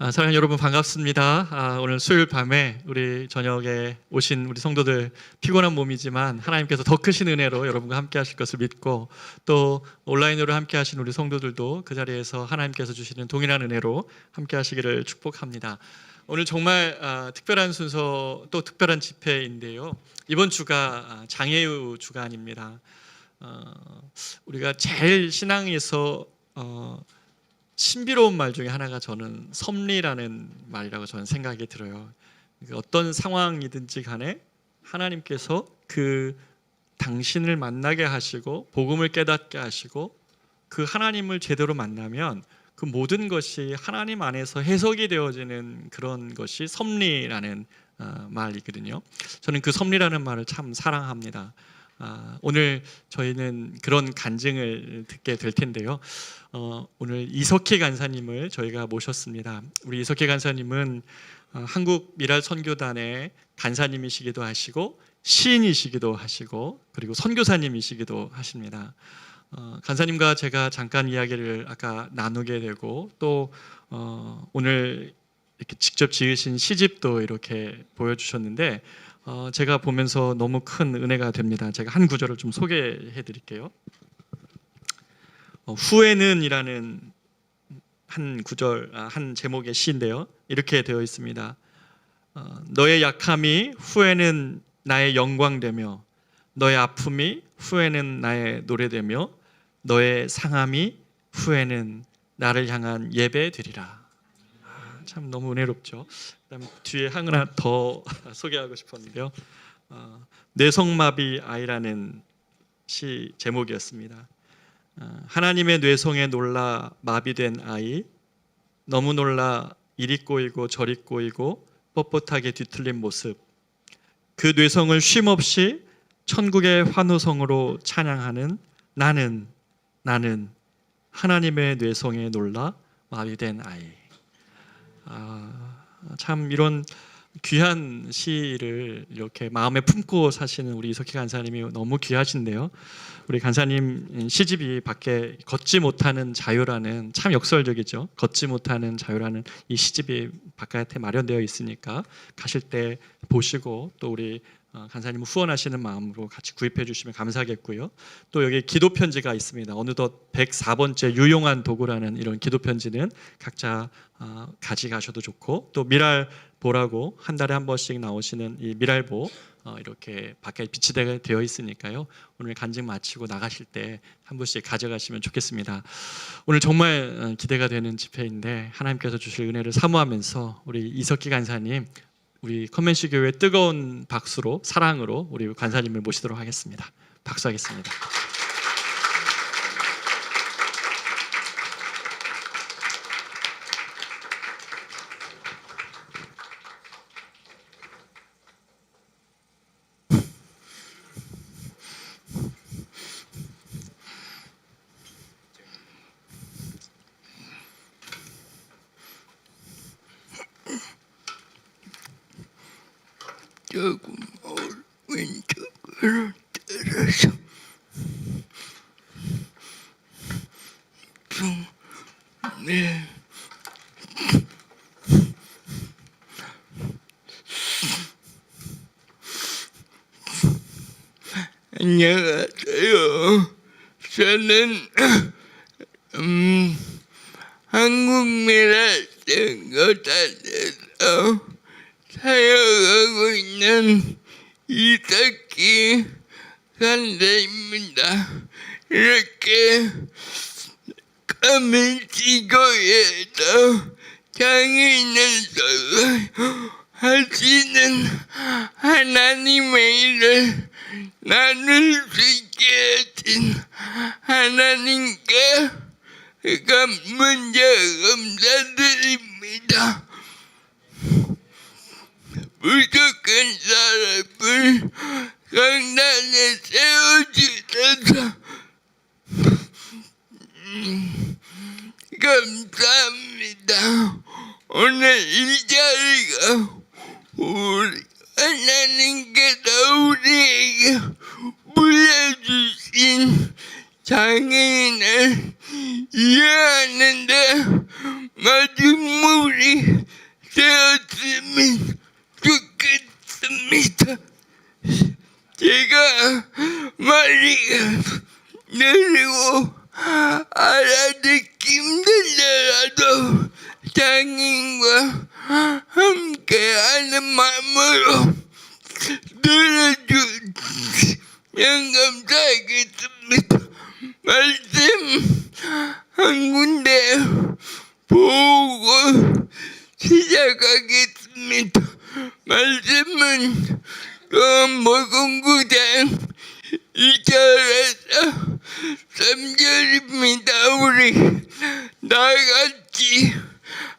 사랑하는 여러분 반갑습니다. 오늘 수요일 밤에 우리 저녁에 오신 우리 성도들 피곤한 몸이지만 하나님께서 더 크신 은혜로 여러분과 함께 하실 것을 믿고 또 온라인으로 함께 하신 우리 성도들도 그 자리에서 하나님께서 주시는 동일한 은혜로 함께 하시기를 축복합니다. 오늘 정말 특별한 순서 또 특별한 집회인데요. 이번 주가 장애우 주간입니다. 우리가 제일 신앙에서 신비로운 말 중에 하나가 저는 섭리라는 말이라고 저는 생각이 들어요. 어떤 상황이든지 간에 하나님께서 그 당신을 만나게 하시고 복음을 깨닫게 하시고 그 하나님을 제대로 만나면 그 모든 것이 하나님 안에서 해석이 되어지는 그런 것이 섭리라는 말이거든요. 저는 그 섭리라는 말을 참 사랑합니다. 오늘 저희는 그런 간증을 듣게 될 텐데요. 오늘 이석희 간사님을 저희가 모셨습니다. 우리 이석희 간사님은 한국 미랄 선교단의 간사님이시기도 하시고 시인이시기도 하시고 그리고 선교사님이시기도 하십니다. 간사님과 제가 잠깐 이야기를 아까 나누게 되고 또 오늘 이렇게 직접 지으신 시집도 이렇게 보여주셨는데 제가 보면서 너무 큰 은혜가 됩니다. 제가 한 구절을 좀 소개해 드릴게요. 후회는 이라는 한 구절, 한 제목의 시인데요. 이렇게 되어 있습니다. 너의 약함이 후회는 나의 영광되며 너의 아픔이 후회는 나의 노래되며 너의 상함이 후회는 나를 향한 예배되리라. 참 너무 은혜롭죠. 그다음 뒤에 하나 더 소개하고 싶었는데요. 뇌성마비 아이라는 시 제목이었습니다. 하나님의 뇌성에 놀라 마비된 아이, 너무 놀라 이리 꼬이고 저리 꼬이고 뻣뻣하게 뒤틀린 모습, 그 뇌성을 쉼없이 천국의 환호성으로 찬양하는 나는 하나님의 뇌성에 놀라 마비된 아이. 참 이런 귀한 시를 이렇게 마음에 품고 사시는 우리 이석희 간사님이 너무 귀하신데요. 우리 간사님 시집이 밖에 걷지 못하는 자유라는, 참 역설적이죠. 걷지 못하는 자유라는 이 시집이 바깥에 마련되어 있으니까 가실 때 보시고 또 우리 간사님을 후원하시는 마음으로 같이 구입해 주시면 감사하겠고요. 또 여기 기도 편지가 있습니다. 어느덧 104번째 유용한 도구라는 이런 기도 편지는 각자 가져가셔도 좋고, 또 미랄보라고 한 달에 한 번씩 나오시는 이 미랄보 이렇게 밖에 비치되어 되어 있으니까요. 오늘 간증 마치고 나가실 때 한 분씩 가져가시면 좋겠습니다. 오늘 정말 기대가 되는 집회인데 하나님께서 주실 은혜를 사모하면서 우리 이석희 간사님, 우리 컨벤시 교회 뜨거운 박수로, 사랑으로 우리 간사님을 모시도록 하겠습니다. 박수하겠습니다. 조금 왼쪽으로 떨어서 네. 안녕하세요. 저는 한국 미랄 선교단에서 사역하고 있는 이석희 간사입니다. 이렇게 컨벤시교회에서 장애인을 하시는 하나님의 일을 나눌 수 있게 하신 하나님께 먼저 감사드립니다. 부족한 사람을 강단에 세워주셔서 감사합니다. 오늘 이 자리가 우리 하나님께서 우리에게 물려주신 장애인을 이해하는데 마지막으로 나도 장인과 함께하는 마음으로 들어준 감사하겠습니다. 말씀 한 군데 보고 시작하겠습니다. 말씀은 요한복음 9장 2절에서 3절입니다. 우리 나같이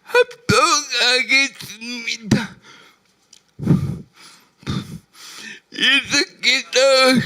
합독하겠습니다. 예수께서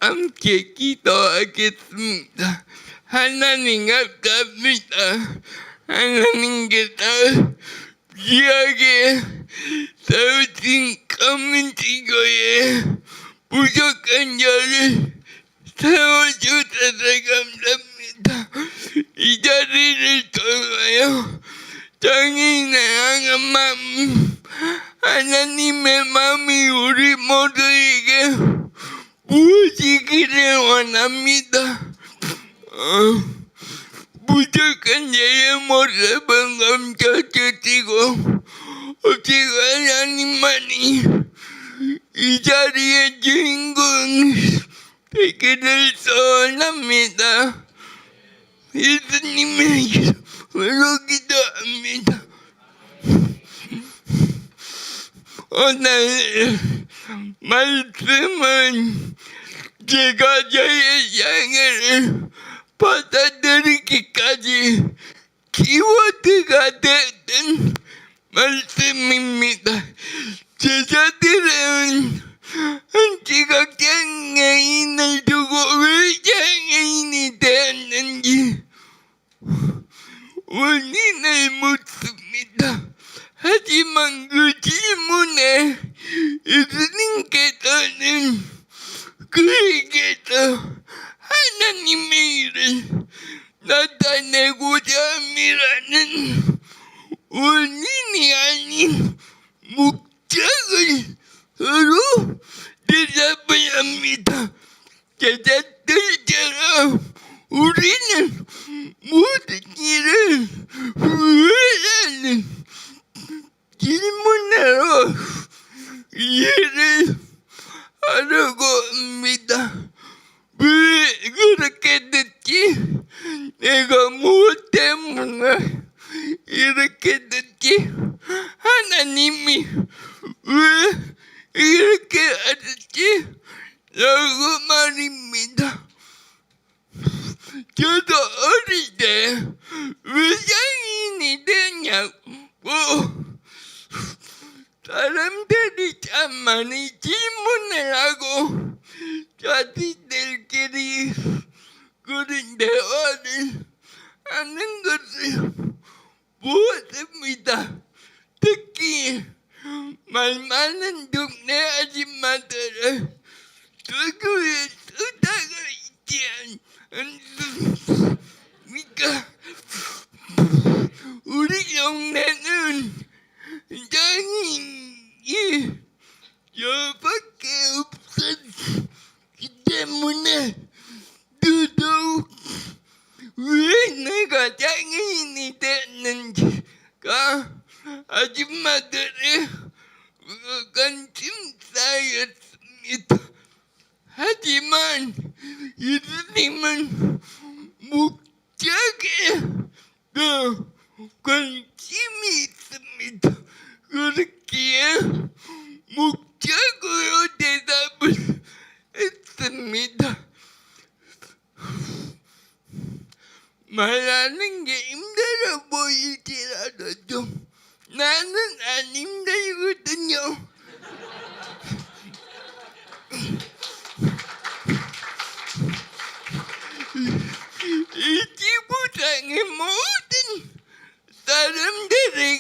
함께 기도하겠습니다. 하나님 감사합니다. 하나님께서 귀하게 세우신 커뮤니티고에 부족한 저를 세워주셔서 감사합니다. 이 자리를 통하여 장인의 향한 마음, 하나님의 마음이 우리 모두에게 무엇이기를 원합니다. 부족한 저의 모습은 감춰주시고 오직 하나님만이 이 자리의 주인공 되기를 소원합니다. 예수님의 이름으로 기도합니다. 오늘 말씀은 제가 저의 향을 받아들이기까지 키워드가 되던 말씀입니다. 제자들은 한지각 장애인을 두고 왜 장애인이 되었는지 원인을 묻습니다. 하지만 그 질문에 예수님께서는 그에게서 하나님의 일을 나타내고자 함이라는 원인이 아닌 목적을 서로 대답을 합니다. 제자들처럼 우리는 모든 일을 후회하는 질문으로 이해를 하려고 합니다. 왜 그렇게 됐지? 내가 무엇 때문에 이렇게 됐지? 하나님이 왜 이렇게 하셨지? 라고 말입니다. 저도 어릴 때 왜 장애인이 되냐고 사람들이 참 많이 질문을 하고 자식들끼리 그런 대화를 하는 것을 보았습니다. 특히 말 많은 동네 아줌마들은 누구의 수다가 있지 않습니까? 우리 동네는 장애인이 저밖에 없었기 때문에 더더욱 왜 내가 장애인이 됐는지가 아줌마들의 관심사였습니다. 하지만 예수님은 목적에 더 관심이 있습니다. 그렇기에 목적으로 대답을 했습니다. 말하는 게 힘들어 보일지라도 나는 안 힘들거든요. 이 지구상의 모든 사람들에게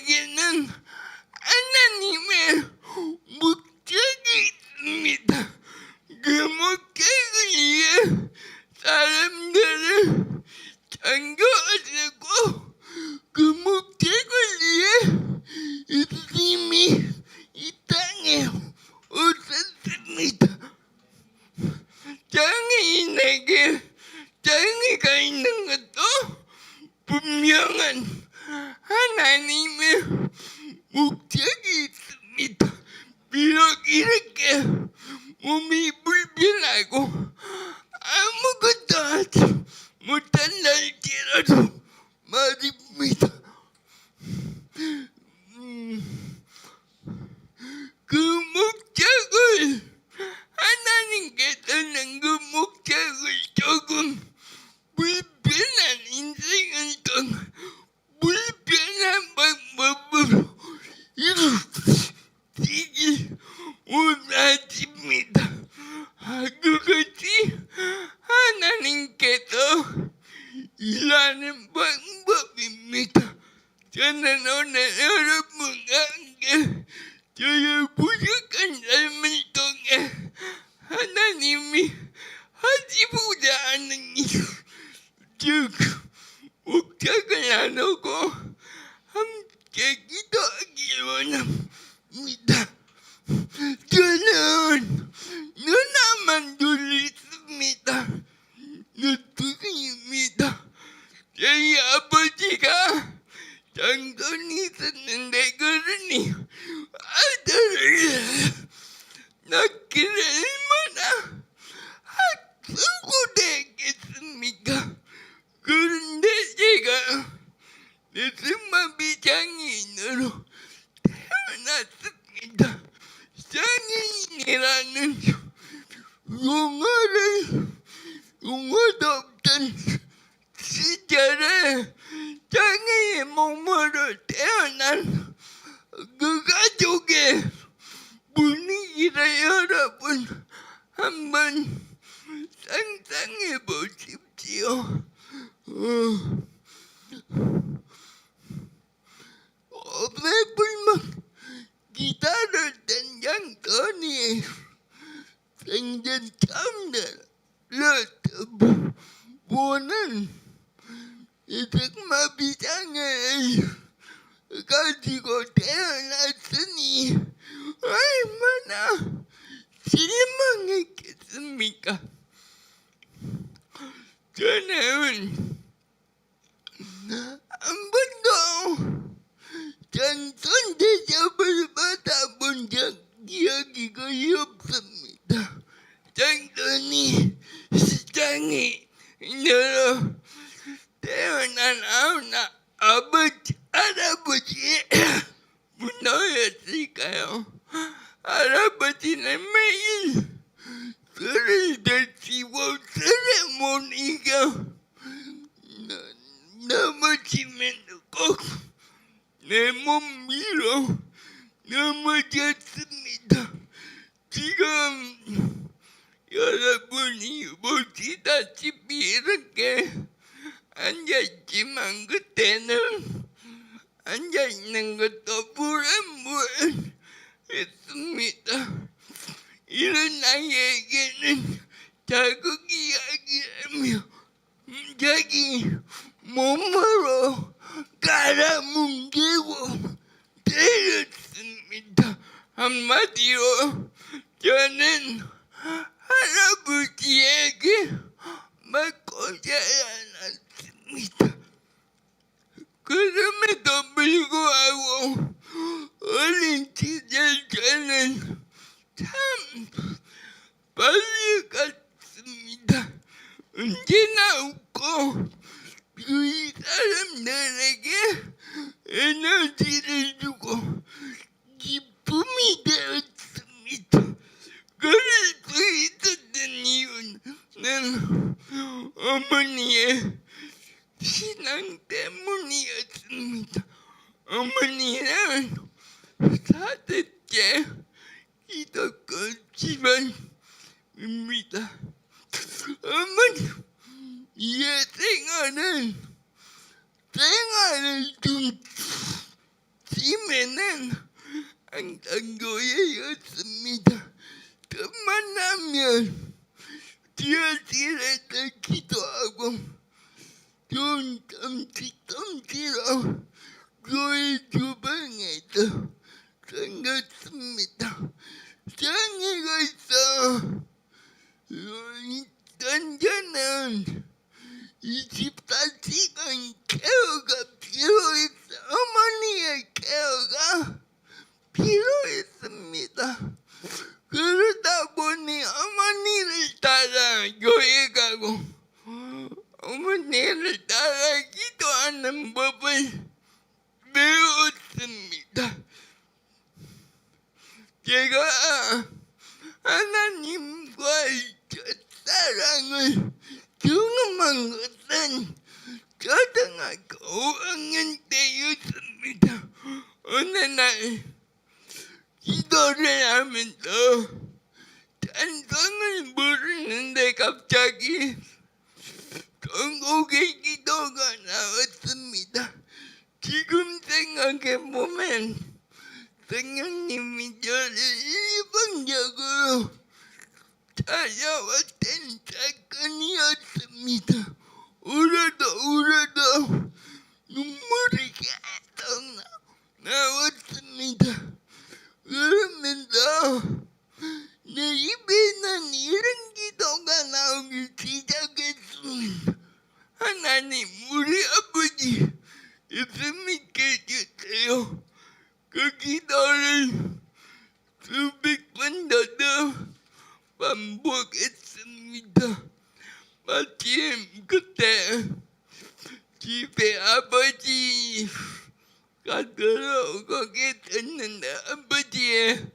원합니다. 저는 누나만 놀렸습니다. 누뚱입니다. 저희 아버지가 장손이 있었는데 그러니 아들을 낳기를 얼마나 아프고 되겠습니까? 그런데 제가 뇌승마비 장애인으로 태어났습니다. 장애인이라는 용어도 없던 시절에 장애의 몸으로 태어난 그 가족의 분위기를 여러분 한번 상상해 보십시오. 500불만 기다렸던 양손이 생전 처음 보는 뇌승마비장애 가지고 태어났으니 얼마나 실망했겠습니까? 저는 한 번도 장손 대접을 받아본 기억이 거의 없습니다. 장손이 시장인으로 태어난 할아버지의 문화였을까요? 할아버지는 매일 술을 드시고 술에 못 이겨 넘어지면 꼭 내 몸 위로 넘어졌습니다. 지금 여러분이 보시다시피 이렇게 앉아있지만 그때는 앉아있는 것도 불안했습니다. 이런 아이에게는 자국 이야기라며 자기 몸으로 깔아뭉개고 때렸습니다. 한마디로 저는 할아버지에게 맞고 자라났습니다. 그럼에도 불구하고 어린 시절 저는 참 빨리 갔습니다. 언제나 웃고 주위 사람들에게 에너지를 주고 기쁨이 되었습니다. 그럴 수 있었던 이유는 어머니의 신앙 때문이었습니다. 어머니는 4대째 기독교 집안입니다. 어머니의 생활을 중심에는 항상 교회였습니다. 틈만 나면 지하실에서 기도하고 좋은 점치로 교회 주방에서 생겼습니다. 장애가 있어 저는 24시간 케어가 필요했어. 어머니의 케어가 필요했습니다. 그러다 보니 어머니를 따라 교회 가고 어머니를 따라 기도하는 법을 배웠습니다. 제가 하나님과의 첫사랑을 경험한 것은 초등학교 5학년 때였습니다. 어느 날 기도를 하면서 찬송을 부르는데 갑자기 전곡의 기도가 나왔습니다. 지금 생각해보면 성령님이 저를 일방적으로 찾아왔던 사건이었습니다. 울어도 눈물이 계속 나왔습니다. 그 기도를 수백 번 더더 반복했습니다. 마침 그때 집에 아버지가 들어오게 됐는데 아버지의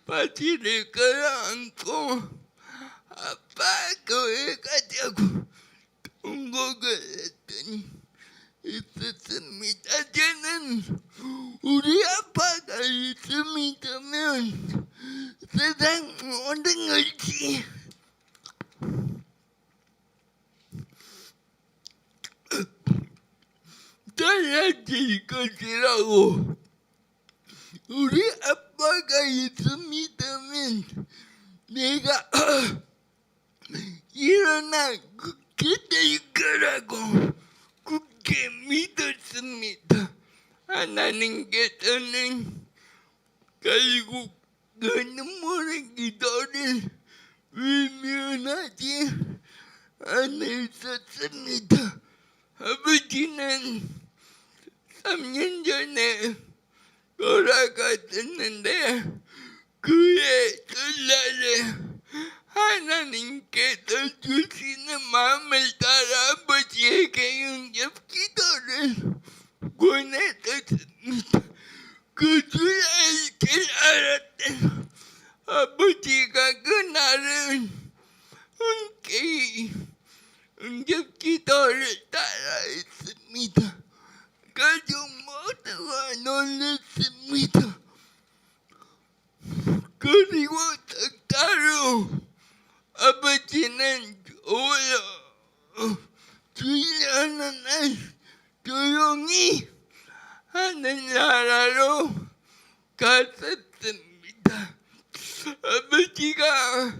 바지를 끌어안고 아빠 교회 가자고 통곡을 했더니 있었습니다. 저는 우리 아빠가 있으면 세상 모든 것이 달라질 것이라고, 우리 아빠가 있으면 내가 일어나 굳게 될 거라고 굳게 믿었습니다. 하나님께서는 결국 그 눈물의 기도를 외면하지 않으셨습니다. 아버지는 3년 전에 돌아가셨는데 그의 설날에 하나님께서 주시는 마음을 따라 아버지에게 응답 기도를 권해드렸습니다. 그줄 알았던 아버지가 그날은 흔쾌히 응답 기도를 따라했습니다. 가족 모두가 놀랐습니다. 그리고 석 달 후 아버지는 주일하는 날 조용히 하늘나라로 갔었습니다. 아버지가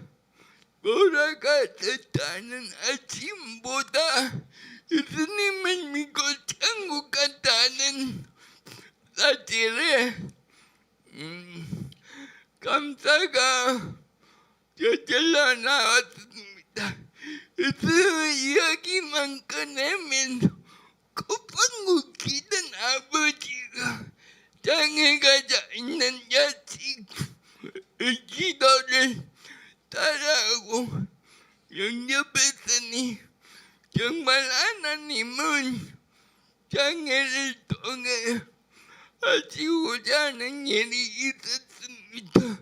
돌아가셨다는 아침보다 예수님을 믿고 천국 갔다는 사실에 감사가 저절로 나왔습니다. 그 이야기만 꺼내면 코방구 기던 아버지가 장에 가자 있는 자식 기도를 따라하고 영접했으니 정말 하나님은 장애를 통해 하시고자 하는 일이 있었습니다.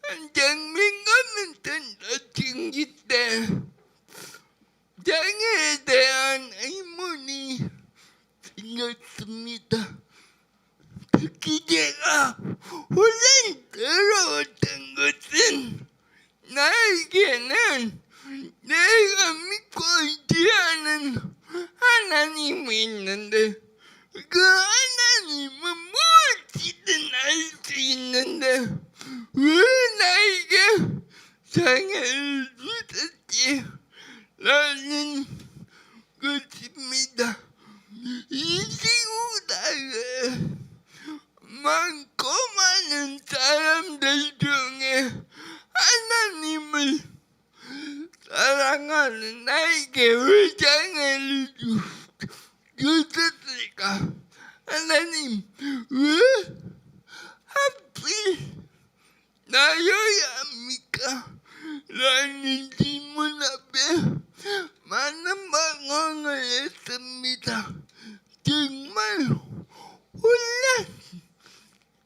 한장민감은 던져진기 때 장애에 대한 의문이 생겼습니다. 특히 제가 혼란스러웠던 것은 나에게는 내가 믿고 의지하는 하나님이 있는데 그 하나님은 무엇이든 할 수 있는데 왜 나에게 장애를 주셨지? 라는 것입니다. 이 지구상에 많고 많은 사람들 중에 하나님을 사랑하는 나에게 왜 장애를 주셨을까? 하나님, 왜 하필 나여야 합니까? 라는 질문 앞에 많은 방황을 했습니다. 정말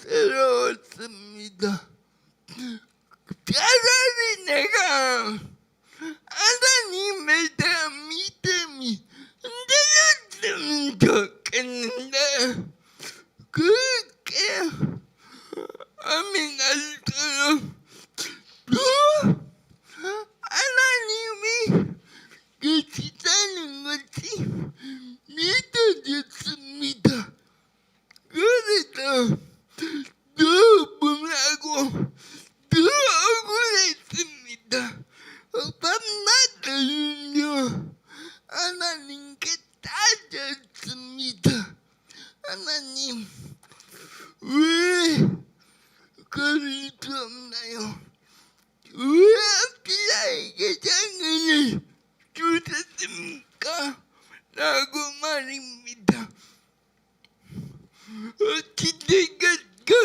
혼란스러웠습니다. 차라리 내가 하나님에 대한 믿음이 흔들렸으면 좋겠는데 그렇게 하면 할수록 하나님이 계시다는 것이 믿어졌습니다. 그래서 더 분하고 더 억울했습니다. 밤낮을요 하나님께 따졌습니다. 하나님, 왜 그럴 수 없나요? 왜 하필 나에게 장애를 주셨습니까? 라고 말입니다. 어찌된 것건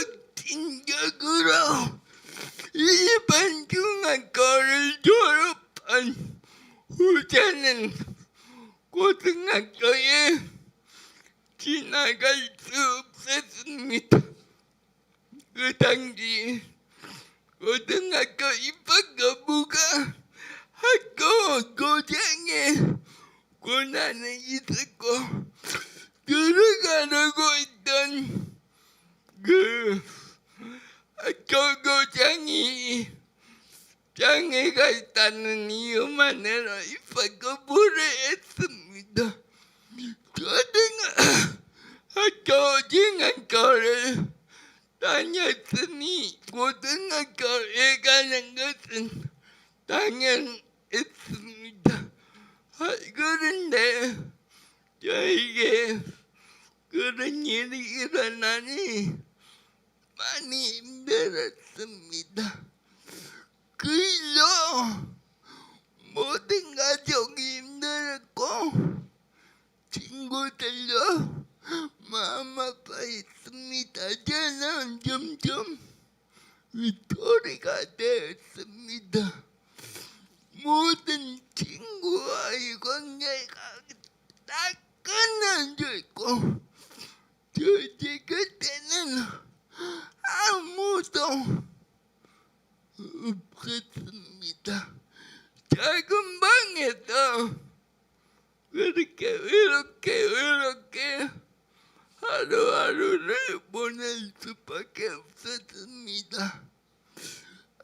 당시 고등학교 입학 거부가 학교 교장에 권한이 있었고 들어가려고 했던 그 학교 교장이 장애가 있다는 이유만으로 입학 거부를 했습니다. 학교 중학교를 다녔으니 고등학교에 가는 것은 당연했습니다. 그런데 저에게 그런 일이 일어나니 많이 힘들었습니다. 그 일로 모든 가족이 힘들었고 친구들도 마음 아파했습니다. 저는 점점 위토리가 되었습니다. 모든 친구와의 관계가 다 끊어져 있고 제 곁에는 아무도 없었습니다. 작은 방에서 그렇게 외롭게 하루하루를 보낼 수밖에 없었습니다.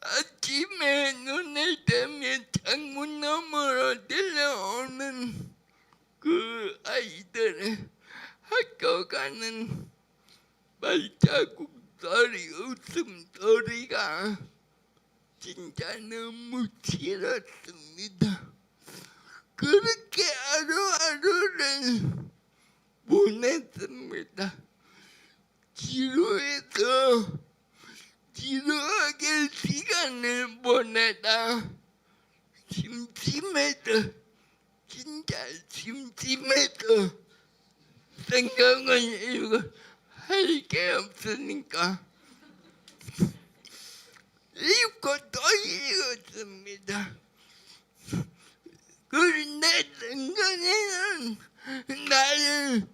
아침에 눈을 뜨면 창문 너머로 들려오는 그 아이들의 학교 가는 발자국 소리, 웃음소리가 진짜 너무 싫었습니다. 그렇게 하루하루를 보냈습니다. 지루해서 지루하게 시간을 보내다 심심해서 진짜 심심해서 생각은 이거 할 게 없으니까 읽고 또 읽었습니다. 그런데 생각에는 나를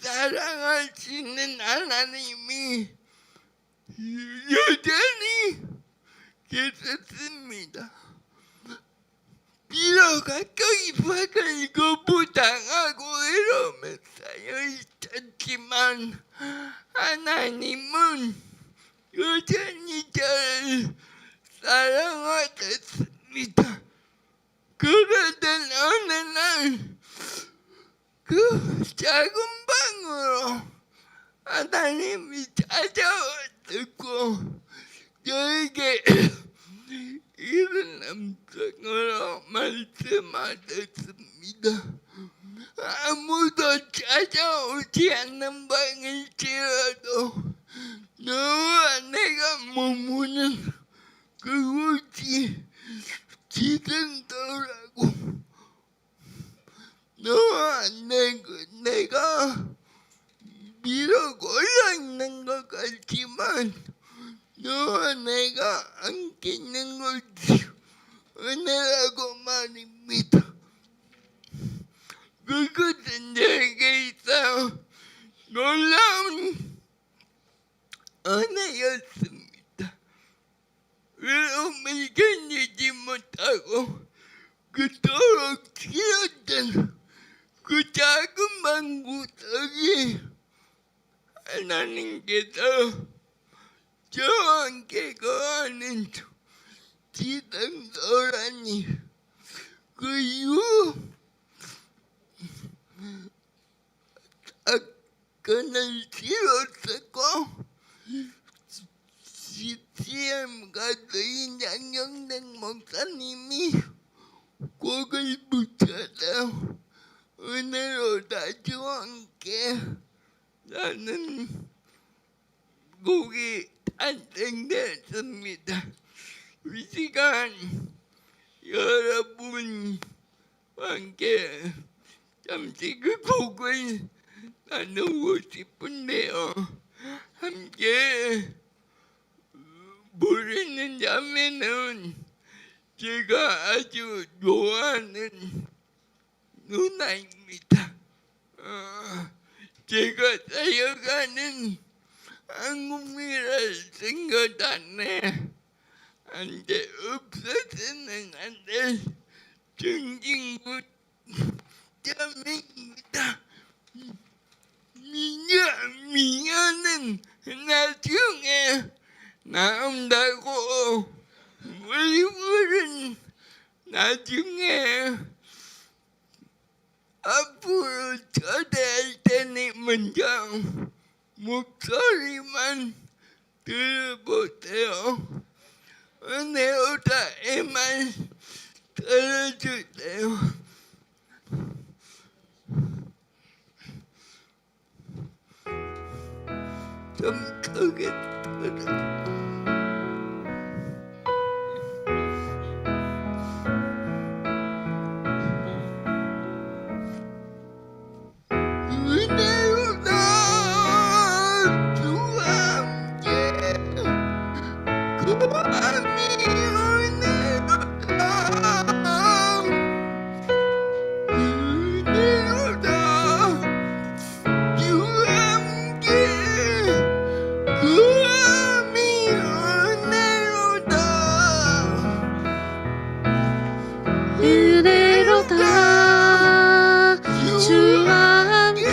사랑하시는 하나님이 여전히 계셨습니다. 비록 학교 입학을 거부당하고 외로움에 쌓여 있었지만 하나님은 여전히 저를 사랑하셨습니다. 그러던 어느 날 그 작은 방으로 하나님이 찾아왔고 저에게 이런 음성으로 말씀하셨습니다. 아무도 찾아오지 않는 방일지라도 너와 내가 머무는 그곳이 지금도라고. 너와 내가 비록 올라있는 것 같지만 너와 내가 함께 있는 것이 은혜라고 말입니다. 그것은 저에게 있어 놀라운 은혜였습니다. 외로움을 견디지 못하고 그토록 길었던 그 작은 방구석이 하나님께서 저와 함께 거하는 지성소라니 그 이후 사건을 치렀었고 CCM 가수인 양영택 목사님이 곡을 붙여서 은혜로 나주와 함께 라는 곡이 탄생되었습니다. 이 시간 여러분과 함께 잠시 그 곡을 나누고 싶은데요. 함께 부르는 자매는 제가 아주 좋아하는 누나입니다. 제가 사역하는 한국이라 생각 안 해. 안 돼. 없어서는 안 돼. 정진구 때문입니다. 미녀는 나중에 나온다고. 얼굴은 나중에 앞으로 초대할 테니 먼저 목소리만 들어보세요. 은혜 오다에만 들어주세요. 좀 크게 들어. 은혜로다 주와 함께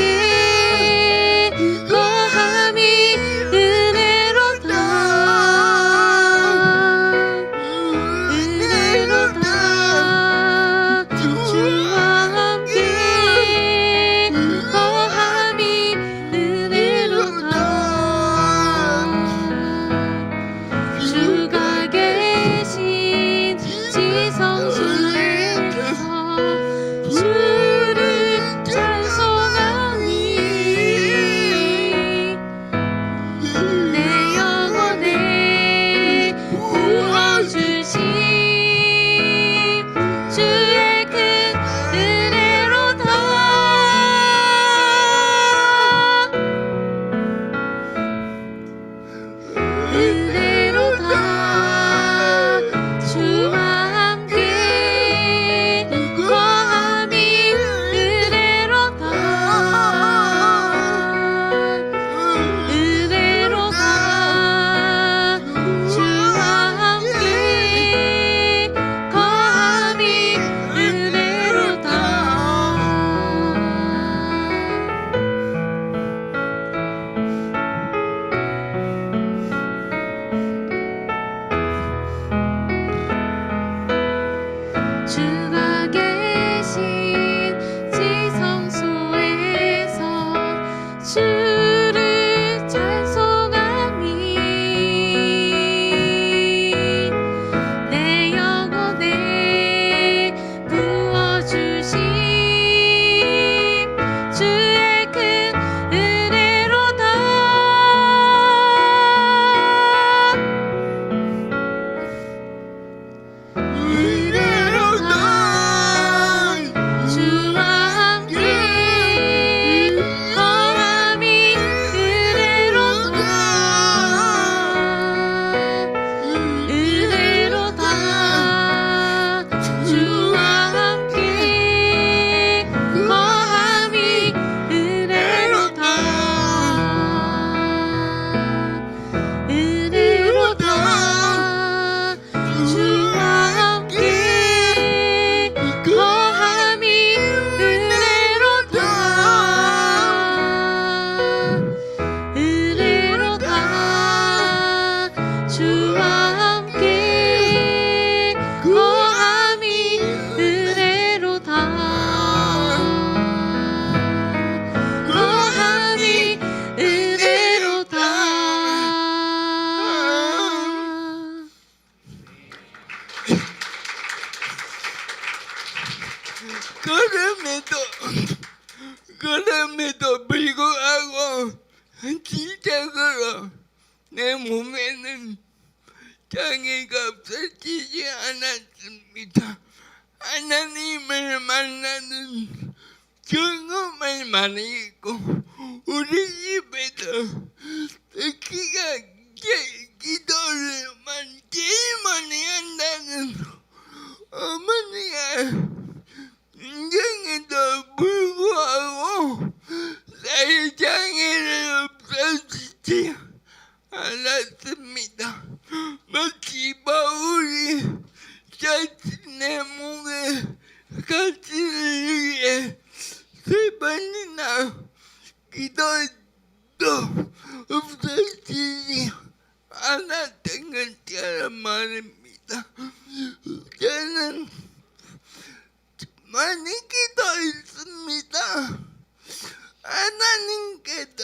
거함이 은혜로다 은혜로다 주와 함께 거함이 은혜로다 주가 계신 지성소에서 주를 찬송하니 내 영혼에 부어주신 주의 큰 은혜로다 은혜로다 주와 함께 거함이 은혜로다 은혜로다 주와 함께 거함이 은혜로다 주가 계신 지성소에서 주를 찬송하니 내 영혼에 부어주신 주의 큰 은혜로다 주와 함께 거함이 은혜로다 은혜로다 주와 함께 거함이 은혜로다 은혜로다 주와 함께 거함이 은혜로다 은혜로다 주와 함께 거함이 은혜로다 거함이 은혜로다 그럼에도 불구하고 진짜로 내 몸에는 장애가 없어지지 않았습니다. 하나님을 만나는 경험을 많이 있고 우리 집에서 특히가 기도를 제일 많이 한다는 어머니가 인정에도 불구하고 나의 장애를 없어지지 알았습니다. 마치 바울이 자신의 몸에 가시를 위해 3번이나 기도도 없어지지 않았던 것처럼 말입니다. 저는 많이 기도했습니다. 하나님께서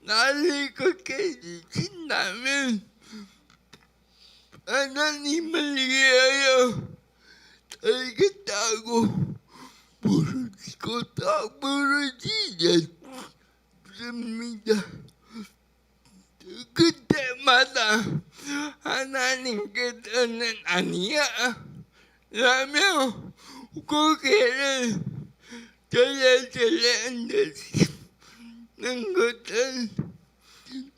나를 그렇게 주신다면 하나님을 위하여 살겠다고 부르시고 또 부르시겠습니다. 그때마다 하나님께서는 아니야 라며 고개를 절레절레 흔드시는 것을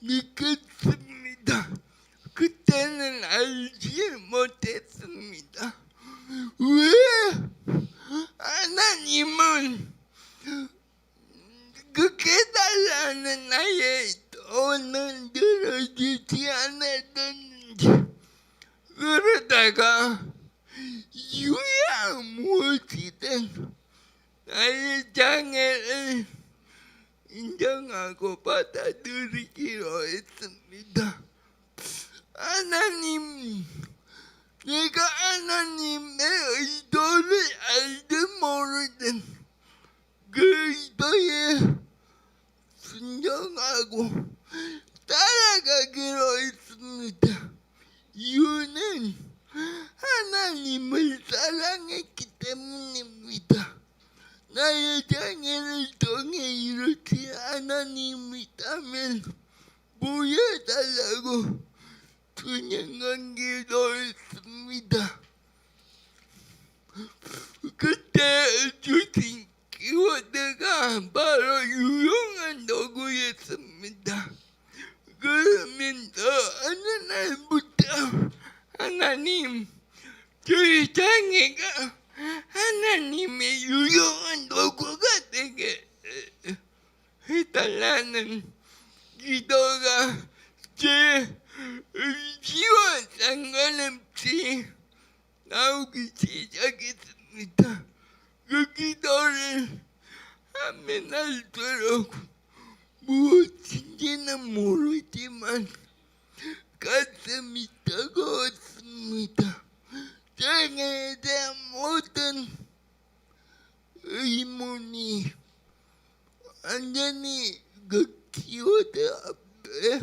느꼈습니다. 그때는 알지 못했습니다. 왜 하나님은 그렇게 달라는 나의 돈을 들어주지 않았는지, 그러다가 이유야 무엇이든 나의 장애를 인정하고 받아들이기로 했습니다. 하나님, 내가 하나님의 의도를 알든 모르든 그 의도에 순종하고 따라가기로 했습니다. 이유는 하나님을 사랑했기 때문입니다. 나의 장애를 통해 이루신 하나님이라면 보여달라고 수년간 기도했습니다. 그때 주신 키워드가 바로 유용한 도구였습니다. 그러면서 어느 날부터 하나님, 저희 장애가 하나님의 유용한 도구가 되게 해달라는 기도가 제 의지와 상관없이 나오기 시작했습니다. 그 기도를 하면 할수록 무엇인지는 모르지만 가슴이 뜨거웠습니다. 장애에 대한 모든 의문이 완전히 그 키워드 앞에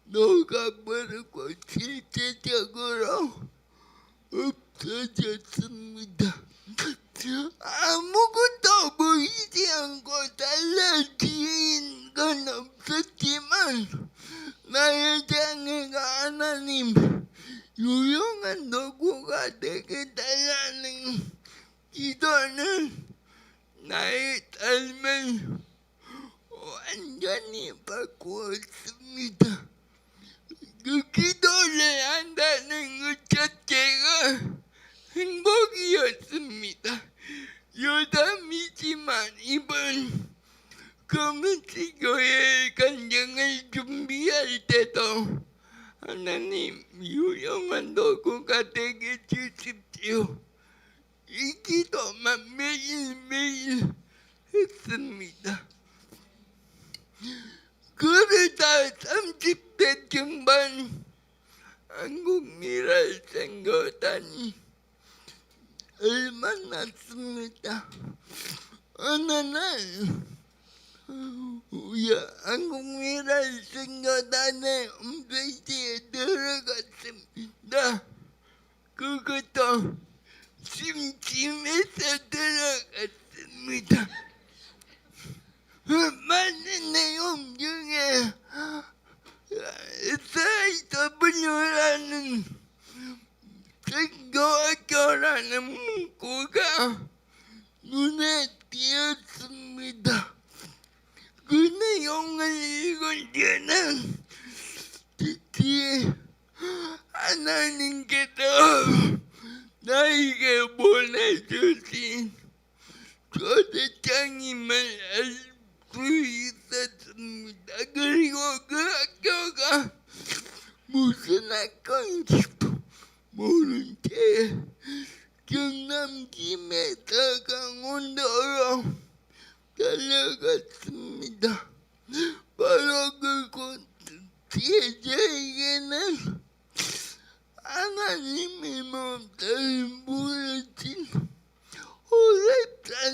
녹아버리고 실제적으로 없어졌습니다. 아무것도 보이지 않고 달라진 건 없었지만 나의 장애가 하나님 유용한 도구가 되게 달라는 기도는 나의 삶을 완전히 바꾸었습니다. 그 기도를 한다는 것 자체가 행복이었습니다. 여담이지만 이번 커뮤니티 교회 간증을 준비할 때도 하나님 유용한 도구가 되게 주십시오. 이 기도만 매일매일 했습니다. 그러다 30대 중반 한국미랄 생겨다니 얼마 났습니다. 어느 날 한국미랄 생겨단의 홈페이지에 들어갔습니다. 그것도 심심해서 들어갔습니다. 많은 내용 중에 SIW라는 생교학교라는 문구가 눈에 띄었습니다. 그 내용을 읽은 저는 드디어 하나님께서 나에게 보내주신 초대장임을 알 수 있었습니다. 그리고 그 학교가 무슨 학과인지도 모른 채 경남 김해에서 강원도로 달려갔습니다. 바로 그곳 저에게는 하나님의 몸을 물으신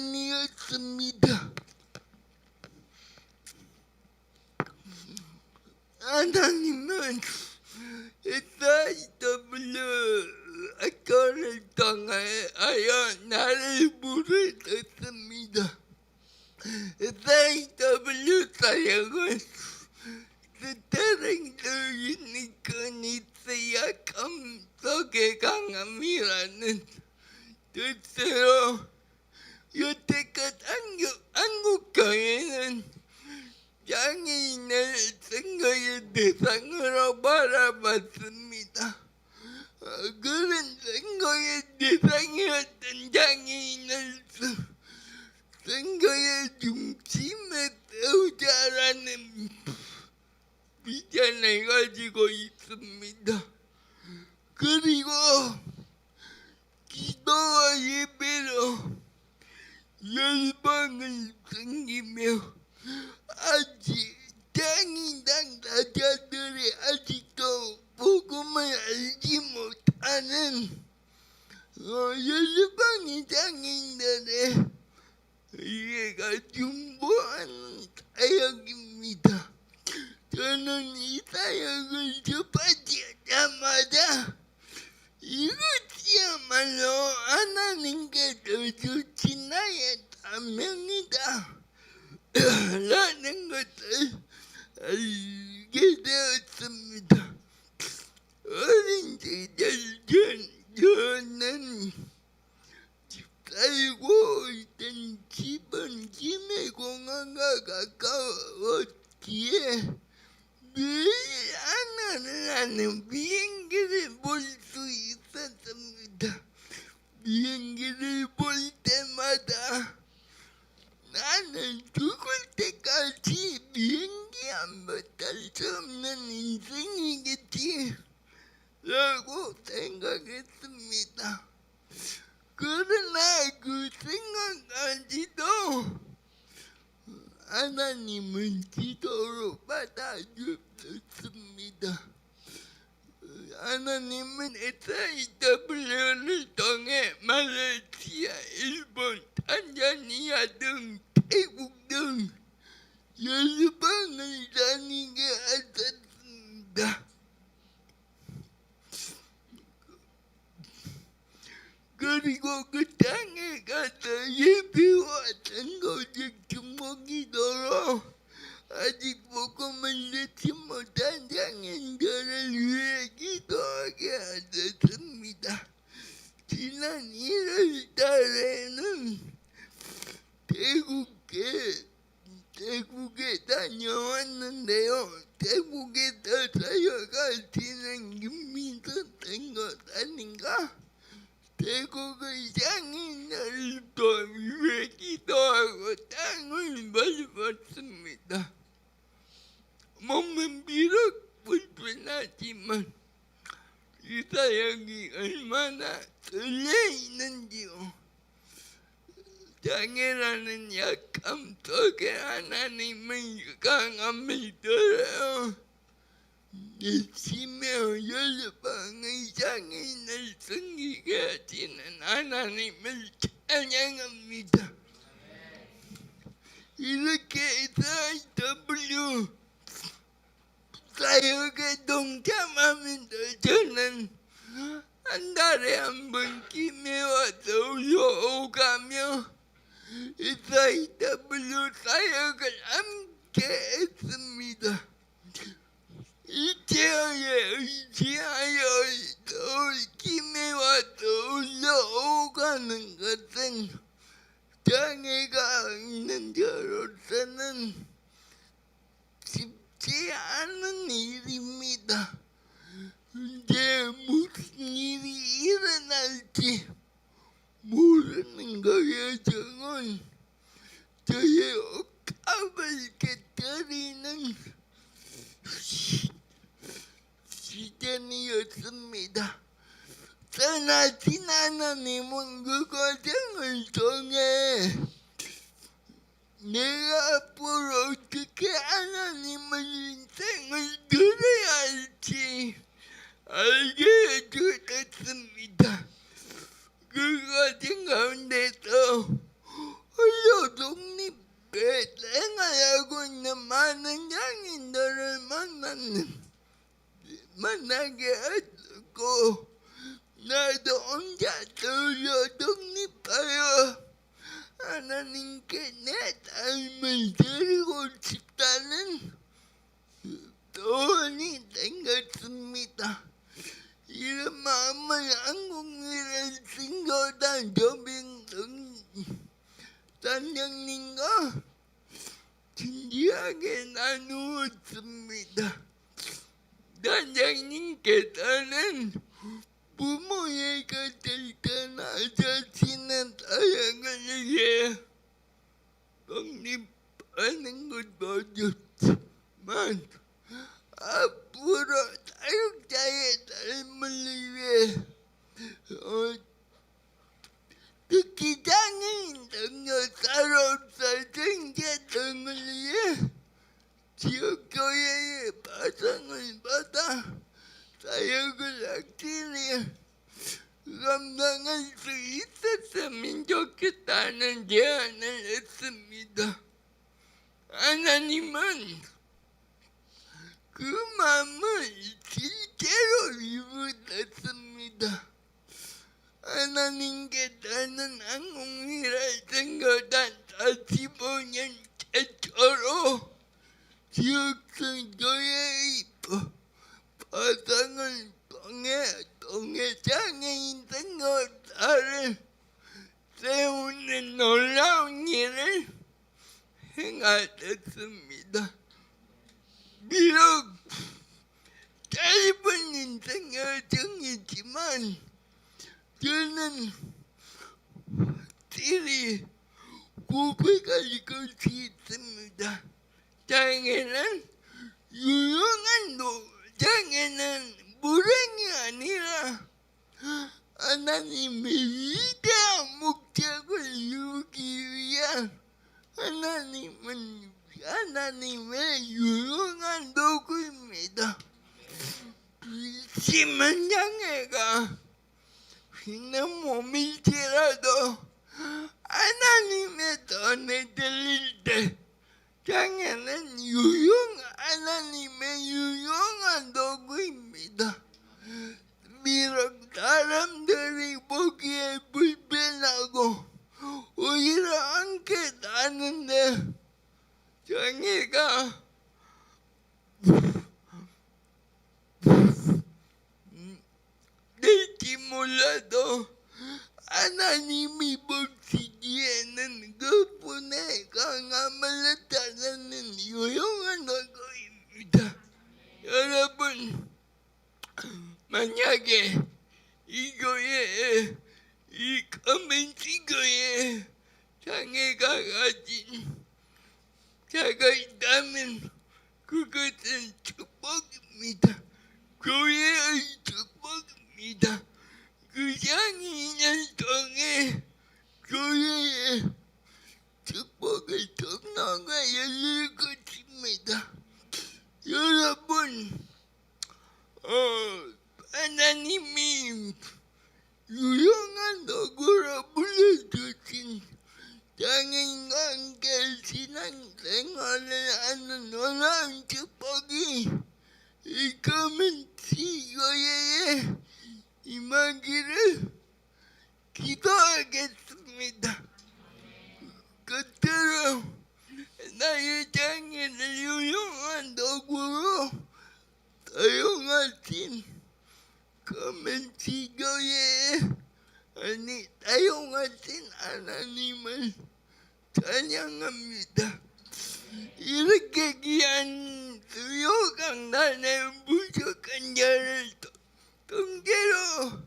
호렙산이었습니다. 하나님은 SIW 학교를 통하여 나를 부르셨습니다. SIW 사역은 스트렝스 유니크니스야 감속의 강함이라는 뜻으로 여태껏 한국교회는 장애인을 선거의 대상으로 바라봤습니다. 그런 선거의 대상이었던 장애인을 선거의 중심에 세우자라는 비전을 가지고 있습니다. 그리고 기도와 예배로 열방을 섬기며 아직 장인 당사자들이 아직도 복음을 알지 못하는 열방의 장인들의 이해가 중보하는 사역입니다. 저는 이 사역을 접하자마자 이것이야말로 하나님께서 주신 나의 사명이다 라는 것을 알게 되었습니다. 어린 시절 저는 살고 있던 집은 김해공항과 가까웠기에 매일 하나를 하는 비행기를 볼 수 있었습니다. 비행기를 볼 때마다 나는 죽을 때까지 비행기 한 번 탈 수 없는 인생이겠지 라고 생각했습니다. 그러나 그 생각까지도 하나님은 기도로 받아주셨습니다. 하나님은 SIW를 통해 말레이시아, 일본, 탄자니아 등 태국 등 열방을 다니게 하셨습니다. 그리고 그 땅에 가서 예배와 선거적 중보기도로 아직 복음을 듣지 못한 장인들을 위해 기도하게 하셨습니다. 지난 1월 달에는 태국에 다녀왔는데요. 태국에서 사역하시는 김민선 선교사님과 태국의 장인들도 위해 기도하고 땅을 밟았습니다. 몸은 비록 불편하지만 이 사역이 얼마나 설레이는지요. 장애라는 약함 속에 하나님의 강함을 들어요. 열심히 열방의 장인을 섬기게 하시는 하나님을 찬양합니다. 이렇게 SIW 사역에 동참하면서 저는 한 달에 한 번 김해 와서 오가며 SIW 사역을 함께 했습니다. 일제하에 의지하여 서울 김해 와서 올라오가는 것은 장애가 있는 저로서는 쉽지 않은 일입니다. 이제 무슨 일이 일어날지 모르는 거예요. 저는 저의 억압을 깨뜨리는 과정이었습니다. 떠나신 하나님은 그 과정을 통해 내가 앞으로 어떻게 하나님의 인생을 들어야 할지 알게 해주셨습니다. 그 과정 가운데서 홀로 독립에 생활하고 있는 많은 장인들을 만나게 했고, 나도 혼자 홀로 독립하여 하나님께 내 삶을 드리고 싶다는 소원이 생겼습니다. 이런 마음을 한국민의 신고단 조병동 단장님과 진지하게 나누었습니다. 단장님께서는 부모의 곁을 떠나자신은 사역을 위해 독립하는 것도 좋지만 앞으로 사역자의 삶을 위해 특히 장애인 등교사로서 정체성을 위해 지역교회의 파송을 받아 사역을 확실히 감당할 수 있었으면 좋겠다는 제안을 했습니다. 하나님은 그 마음을 실제로 이루셨습니다. 하나님께서는 한국미래 선교단 45년 최초로 지역성 교회의 파송을 통해 장애인 선교사를 세우는 놀라운 일을 행하셨습니다. 비록 짧은 인생 여정이지만 저는 확실히 고백할 것이 있습니다. 장애는 유용한 장애는 불행이 아니라 하나님의 위대한 목적을 이루기 위한 하나님의 유용한 도구입니다. 심한 장애가 있는 몸일지라도 하나님의 손에 들릴 때 장애는 하나님의 유용한 도구입니다. 비록 사람들이 보기에 불편하고 오히려 함께 나는데 장애가 될지 몰라도 하나님이 보시기에는 그분의 강함을 나타내는 유용한 도구입니다. 여러분, 만약에 이 교회에 이 커뮤니티 교회에 장애가 가진 자가 있다면 그것은 축복입니다. 교회의 축복입니다. 그 장애인을 통해 교회의 축복의 통로가 열릴 것입니다. 여러분, 하나님이 유용한 도구로 불러주신 장애인과 함께 신앙생활을 하는 놀라운 축복이 이 커뮤니티 교회에 임하기를 기도하겠습니다. 끝으로 나의 장애를 유용한 도구로 사용하신 커뮤니티 교회에 사용하신 하나님을 찬양합니다. 이렇게 귀한 수요 강단의 부족한 자를 통째로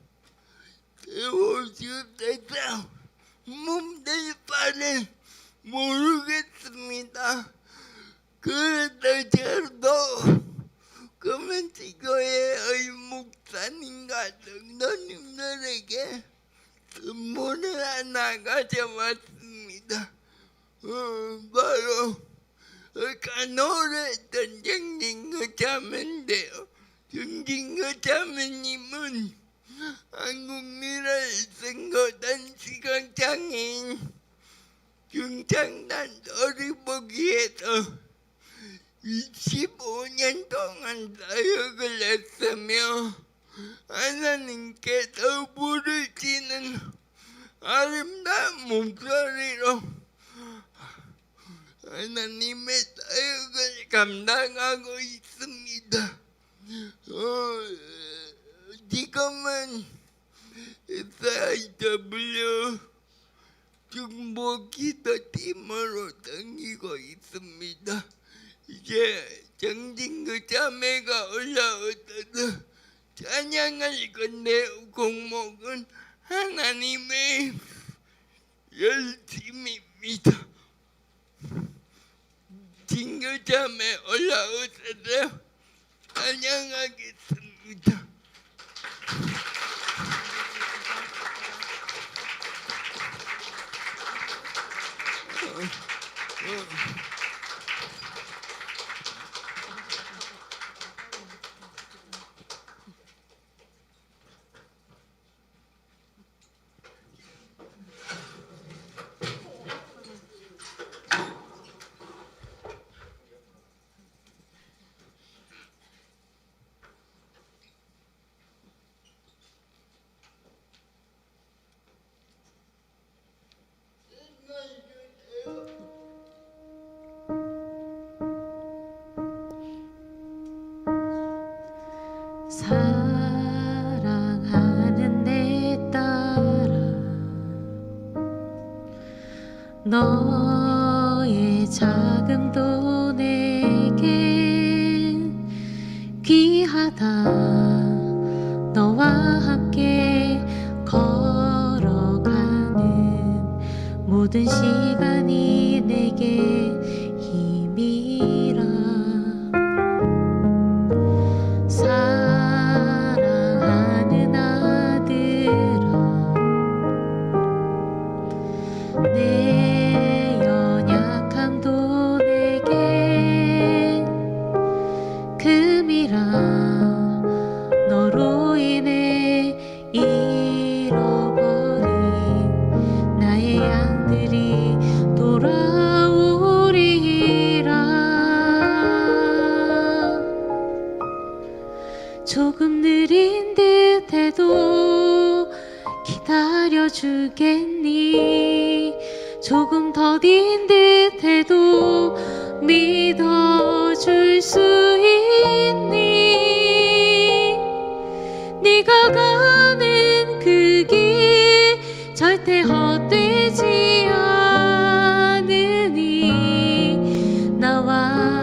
세워주셔서 몸될 바는 모르겠습니다. 그래도 저도 커뮤니티 교회의 성도님들에게 선물을 하나 가져왔습니다. 바로 간호했던 정진구 자매인데요. 정진구 자매님은 한국미래생고단 시각장애인 중창단 어리보기에서 25년 동안 사역을 했으며 하나님께서 부르시는 아름다운 목소리로 하나님의 사역을 감당하고 있습니다. 지금은 SIW 중보기도팀으로 다니고 있습니다. 이제 정진구 자매가 올라오셔서 찬양할 건데 곡목은 하나님의 열심입니다. 진구 자매 올라오셔서 찬양하겠습니다. 사랑하는 내 딸아, 너의 자금도 내겐 귀하다. 너와 함께 걸어가는 모든 시간이 내게 힘이라. 사랑하는 아들아, 내 연약함도 내겐 금이라. 너로 인해 잃어버린 나의 양들이 돌아오리라. 조금 느린 듯해도 기다려주겠니? 조금 더딘 듯해도 믿어줄 수 있니? 네가 가는 그 길 절대 헛되지 않으니 나와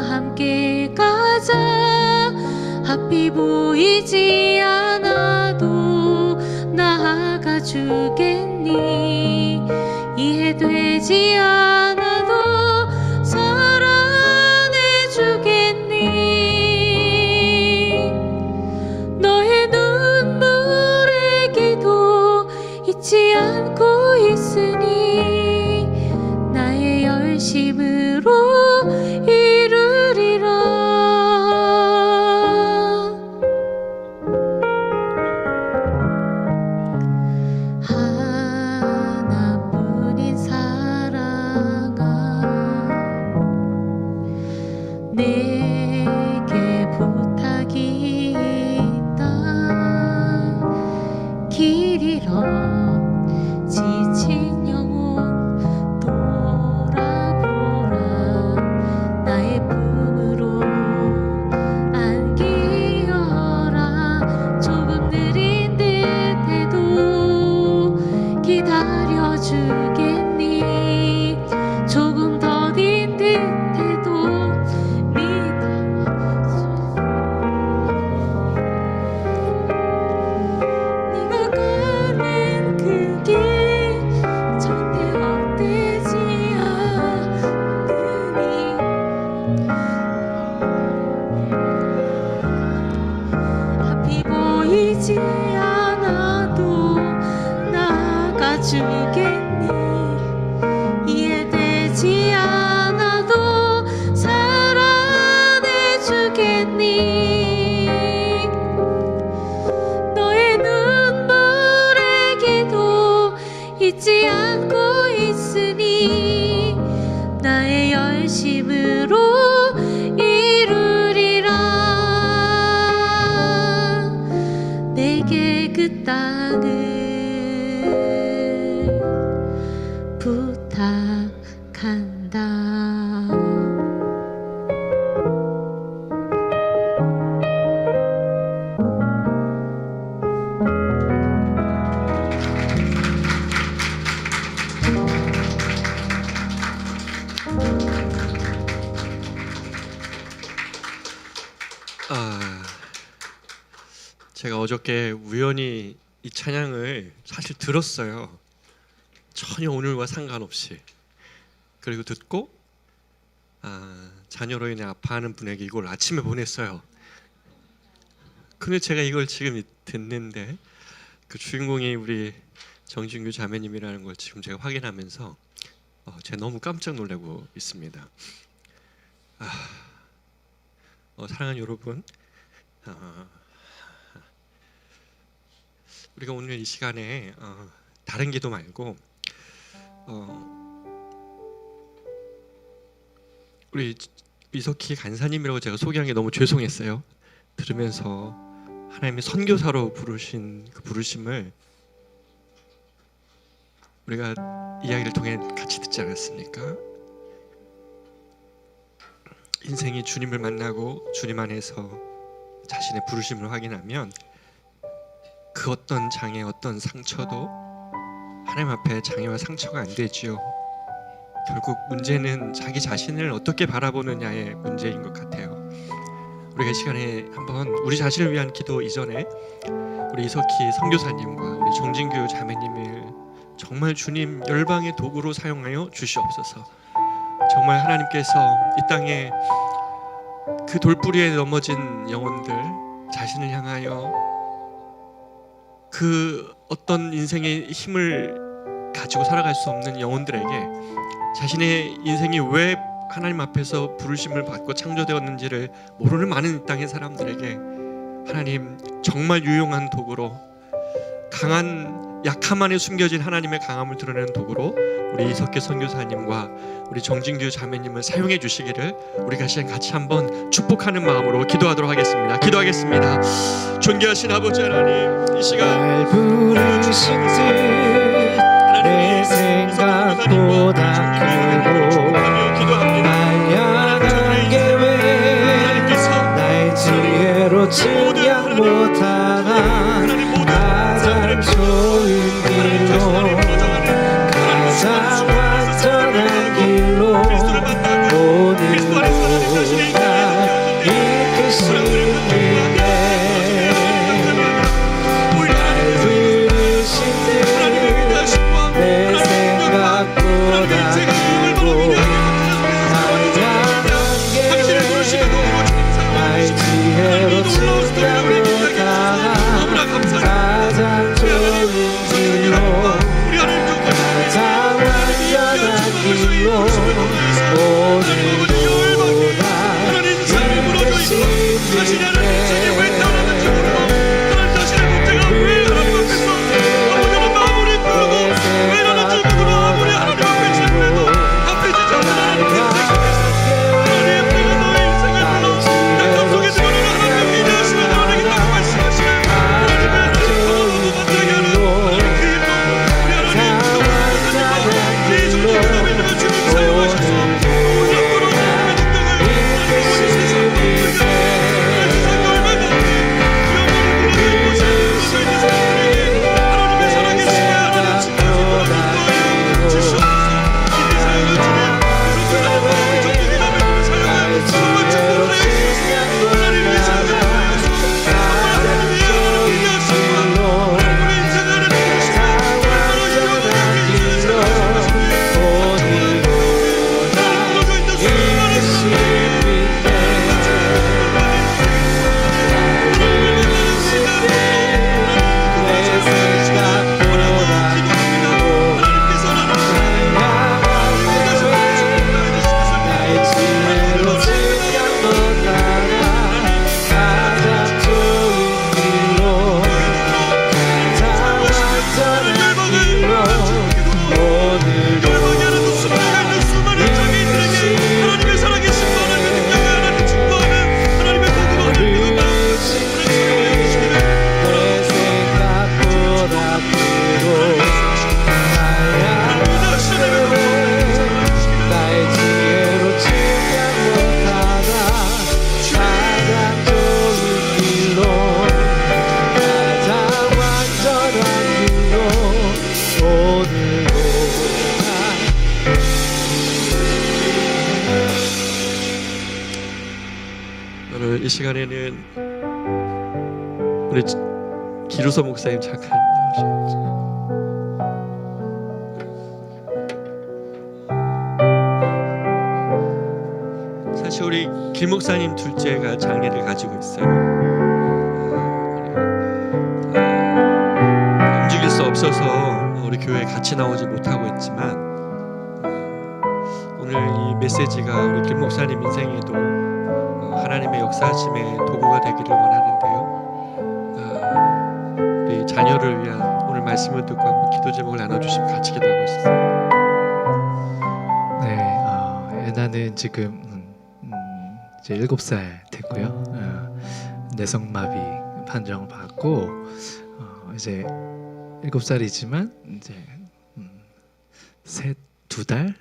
함께 가자. 앞이 보이지 않아도 나아가 주겠니? 이해되지 않아도 사랑해 주겠니? 너의 눈물의 기도 잊지 않고 있으니 나의 열심으로 이루리라. 하나뿐인 사랑아, 내게 부탁이 있다. 길 잃어 지친 영혼 돌아보라. 나의 품으로 안기어라. 조금 느린 듯해도 기다려주겠니? 조금 더딘 듯해도 네가 가는 그 길 절대 헛되지 않으니 앞이 보이지 않아 주겠니? 이해되지 않아도 사랑해 주겠니? 너의 눈물의 기도 잊지 않고 있으니 나의 열심으로 이루리라. 내게 그 땅을 부탁한다. 제가 어저께 우연히 이 찬양을 사실 들었어요. 전혀 오늘과 상관없이. 그리고 듣고 자녀로 인해 아파하는 분에게 이걸 아침에 보냈어요. 근데 제가 이걸 지금 듣는데 그 주인공이 우리 정진규 자매님이라는 걸 지금 제가 확인하면서 제가 너무 깜짝 놀라고 있습니다. 사랑하는 여러분, 우리가 오늘 이 시간에 다른 기도 말고 우리 이석희 간사님이라고 제가 소개한 게 너무 죄송했어요. 들으면서 하나님의 선교사로 부르신 그 부르심을 우리가 이야기를 통해 같이 듣지 않았습니까? 인생이 주님을 만나고 주님 안에서 자신의 부르심을 확인하면 그 어떤 장애, 어떤 상처도 하나님 앞에 장애와 상처가 안 되지요. 결국 문제는 자기 자신을 어떻게 바라보느냐의 문제인 것 같아요. 우리가 이 시간에 한번 우리 자신을 위한 기도 이전에 우리 이석희 선교사님과 우리 정진규 자매님을 정말 주님 열방의 도구로 사용하여 주시옵소서. 정말 하나님께서 이 땅에 그 돌부리에 넘어진 영혼들, 자신을 향하여 그 어떤 인생의 힘을 가지고 살아갈 수 없는 영혼들에게 자신의 인생이 왜 하나님 앞에서 부르심을 받고 창조되었는지를 모르는 많은 이 땅의 사람들에게 하나님 정말 유용한 도구로, 강한 약함 안에 숨겨진 하나님의 강함을 드러내는 도구로 우리 이석기 선교사님과 우리 정진규 자매님을 사용해 주시기를 우리가 시간 같이 한번 축복하는 마음으로 기도하도록 하겠습니다. 기도하겠습니다. 존귀하신 아버지 하나님, 이 시간 날 부르신 듯내 생각보다 크고 날 향한 계획 나의 지혜로 측량 못하나 가장 좋은 길로 가장 완전한 길로 오늘도 날 이끄시네. 날 부르신 듯내 생각보다 크고 날 향한 계획 나의 지혜로 측량 못하나 우리 기루서 목사님 잠깐 나오시죠. 사실 우리 김 목사님 둘째가 장애를 가지고 있어요. 움직일 수 없어서 우리 교회에 같이 나오지 못하고 있지만 오늘 이 메시지가 우리 김 목사님 인생에도 하나님의 역사하심의 도구가 되기를 원하는데요. 우리 자녀를 위한 오늘 말씀을 듣고 한번 기도 제목을 나눠주시면 같이 기도하고 있습니다. 네, 예나는 지금 이제 7살 됐고요. 뇌성마비 판정을 받고 이제 7살이지만 이제 2달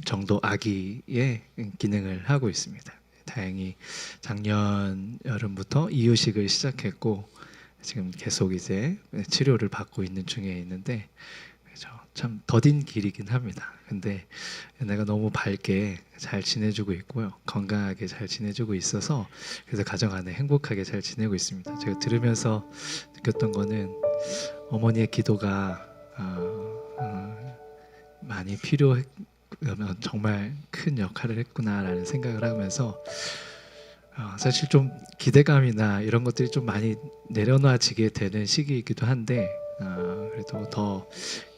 정도 아기의 기능을 하고 있습니다. 다행히 작년 여름부터 이유식을 시작했고 지금 계속 이제 치료를 받고 있는 중에 있는데 참 더딘 길이긴 합니다. 근데 내가 너무 밝게 잘 지내주고 있고요, 건강하게 잘 지내주고 있어서 그래서 가정 안에 행복하게 잘 지내고 있습니다. 제가 들으면서 느꼈던 거는 어머니의 기도가 많이 정말 큰 역할을 했구나라는 생각을 하면서 사실 좀 기대감이나 이런 것들이 좀 많이 내려놔지게 되는 시기이기도 한데 그래도 더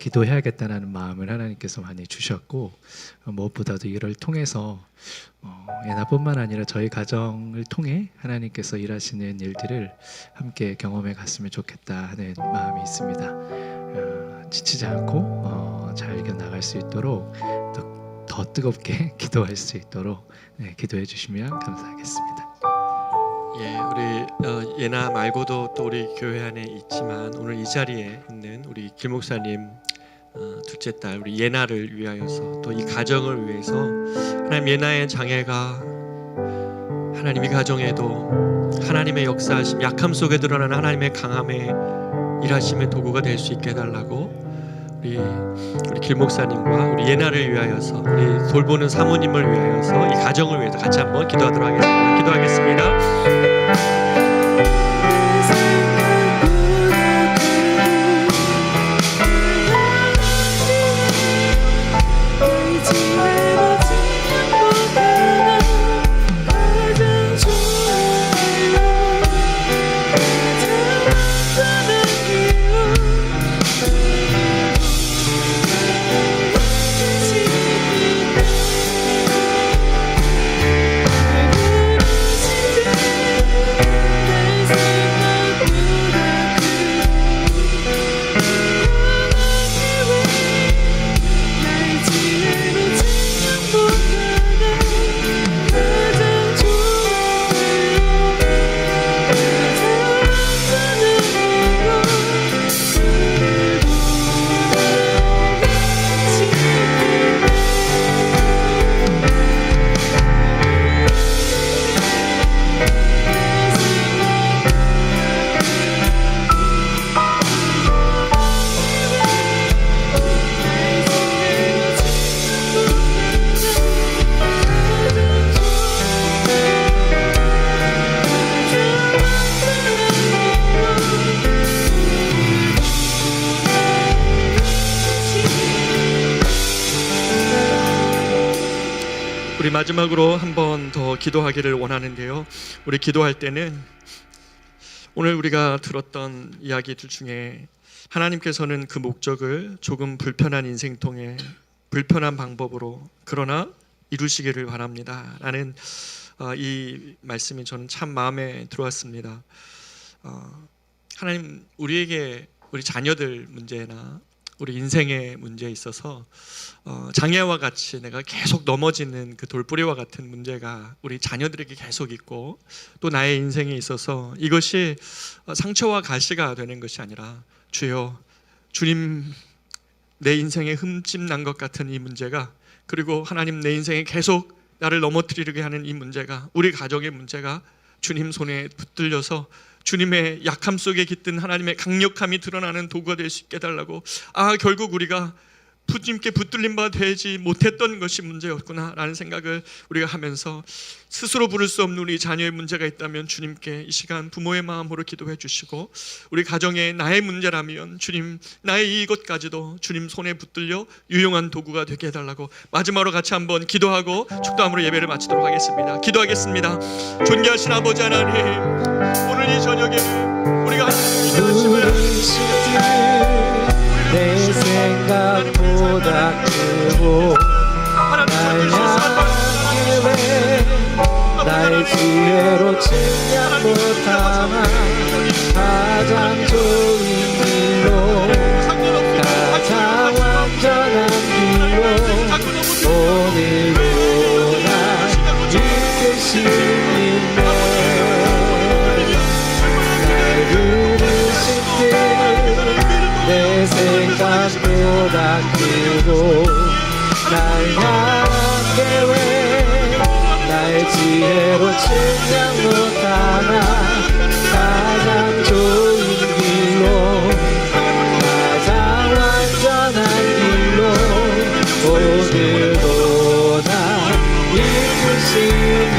기도해야겠다는 마음을 하나님께서 많이 주셨고 무엇보다도 이를 통해서 예나뿐만 아니라 저희 가정을 통해 하나님께서 일하시는 일들을 함께 경험해 갔으면 좋겠다 하는 마음이 있습니다. 지치지 않고 잘 이겨나갈 수 있도록 더 뜨겁게 기도할 수 있도록 기도해 주시면 감사하겠습니다. 예, 우리 예나 말고도 또 우리 교회 안에 있지만 오늘 이 자리에 있는 우리 김 목사님 둘째 딸 우리 예나를 위하여서 또 이 가정을 위해서 하나님 예나의 장애가 하나님 이 가정에도 하나님의 역사하심 약함 속에 드러나는 하나님의 강함의 일하심의 도구가 될 수 있게 해달라고 우리 김 목사님과 우리 예나를 위하여서 우리 돌보는 사모님을 위하여서 이 가정을 위해서 같이 한번 기도하도록 하겠습니다. 기도하겠습니다. 우리 마지막으로 한 번 더 기도하기를 원하는데요. 우리 기도할 때는 오늘 우리가 들었던 이야기들 중에 하나님께서는 그 목적을 조금 불편한 인생통에 불편한 방법으로 그러나 이루시기를 바랍니다 라는 이 말씀이 저는 참 마음에 들어왔습니다. 하나님 우리에게 우리 자녀들 문제나 우리 인생의 문제에 있어서 장애와 같이 내가 계속 넘어지는 그 돌뿌리와 같은 문제가 우리 자녀들에게 계속 있고 또 나의 인생에 있어서 이것이 상처와 가시가 되는 것이 아니라 주여 주님 내 인생에 흠집 난 것 같은 이 문제가 그리고 하나님 내 인생에 계속 나를 넘어뜨리게 하는 이 문제가 우리 가정의 문제가 주님 손에 붙들려서 주님의 약함 속에 깃든 하나님의 강력함이 드러나는 도구가 될 수 있게 해달라고 결국 우리가 주님께 붙들림 바 되지 못했던 것이 문제였구나라는 생각을 우리가 하면서 스스로 부를 수 없는 우리 자녀의 문제가 있다면 주님께 이 시간 부모의 마음으로 기도해 주시고, 우리 가정에 나의 문제라면 주님 나의 이것까지도 주님 손에 붙들려 유용한 도구가 되게 해달라고 마지막으로 같이 한번 기도하고 축도함으로 예배를 마치도록 하겠습니다. 기도하겠습니다. 존귀하신 아버지 하나님, 오늘 이 저녁에 우리가 하나님께 기도하심을 내 생각보다 크고 나의 계획 나의 지혜로 측량 못하나 가장 좋은 길로 가장 완전한 길로 오늘도 날 이끄시네. 날 부르신 내 생각보다 크고 나의 계획 나의 지혜로 측량 못하나 가장 좋은 길로 가장 완전한 길로 오늘도 날 이끄시니